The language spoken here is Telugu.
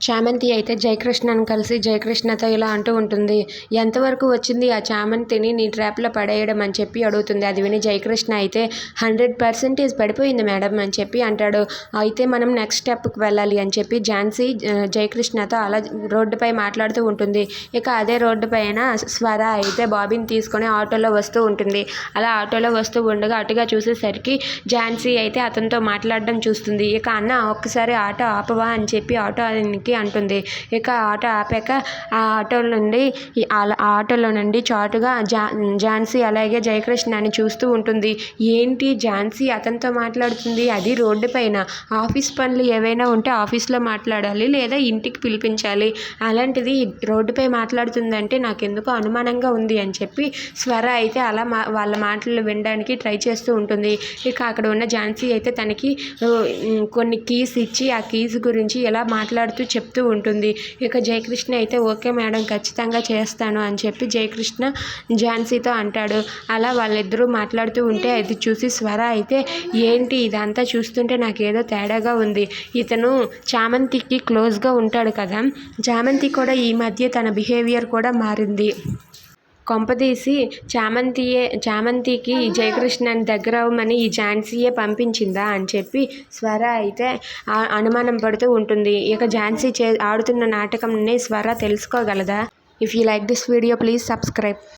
చామంతి అయితే జయకృష్ణని కలిసి జయకృష్ణతో ఇలా అంటూ ఉంటుంది. ఎంతవరకు వచ్చింది ఆ చామంతిని నీ ట్రాప్లో పడేయడం అని చెప్పి అడుగుతుంది. అది విని జయకృష్ణ అయితే 100% పడిపోయింది మేడం అని చెప్పి అంటాడు. అయితే మనం నెక్స్ట్ స్టెప్కి వెళ్ళాలి అని చెప్పి ఝాన్సీ జయకృష్ణతో అలా రోడ్డుపై మాట్లాడుతూ ఉంటుంది. ఇక అదే రోడ్డు పైన స్వర అయితే బాబీని తీసుకొని ఆటోలో వస్తూ ఉంటుంది. అలా ఆటోలో వస్తూ ఉండగా అటుగా చూసేసరికి ఝాన్సీ అయితే అతనితో మాట్లాడడం చూస్తుంది. ఇక అన్న ఒక్కసారి ఆటో ఆపవా అని చెప్పి ఆటో అంటుంది. ఇక ఆటో ఆపాక ఆ ఆటోలో నుండి చాటుగా ఝాన్సీ అలాగే జయకృష్ణని చూస్తూ ఉంటుంది. ఏంటి ఝాన్సీ అతనితో మాట్లాడుతుంది, అది రోడ్డు పైన. ఆఫీస్ పనులు ఏవైనా ఉంటే ఆఫీస్లో మాట్లాడాలి లేదా ఇంటికి పిలిపించాలి, అలాంటిది రోడ్డుపై మాట్లాడుతుందంటే నాకెందుకో అనుమానంగా ఉంది అని చెప్పి స్వర అయితే అలా వాళ్ళ మాటలు వినడానికి ట్రై చేస్తూ ఉంటుంది. ఇక అక్కడ ఉన్న ఝాన్సీ అయితే తనకి కొన్ని కీస్ ఇచ్చి ఆ కీస్ గురించి ఎలా మాట్లాడుతూ చెప్తూ ఉంటుంది. ఇక జయకృష్ణ అయితే ఓకే మేడం ఖచ్చితంగా చేస్తాను అని చెప్పి జయకృష్ణ ఝాన్సీతో అంటాడు. అలా వాళ్ళిద్దరూ మాట్లాడుతూ ఉంటే అది చూసి స్వర అయితే ఏంటి ఇదంతా చూస్తుంటే నాకేదో తేడాగా ఉంది, ఇతను చామంతికి క్లోజ్గా ఉంటాడు కదా, చామంతి కూడా ఈ మధ్య తన బిహేవియర్ కూడా మారింది, కొంపదీసి చామంతికి జయకృష్ణని దగ్గర అవ్వమని ఈ ఝాన్సీయే పంపించిందా అని చెప్పి స్వర అయితే అనుమానం పడుతూ ఉంటుంది. ఇక ఝాన్సీ ఆడుతున్న నాటకంని స్వర తెలుసుకోగలదా? If you like this video please subscribe.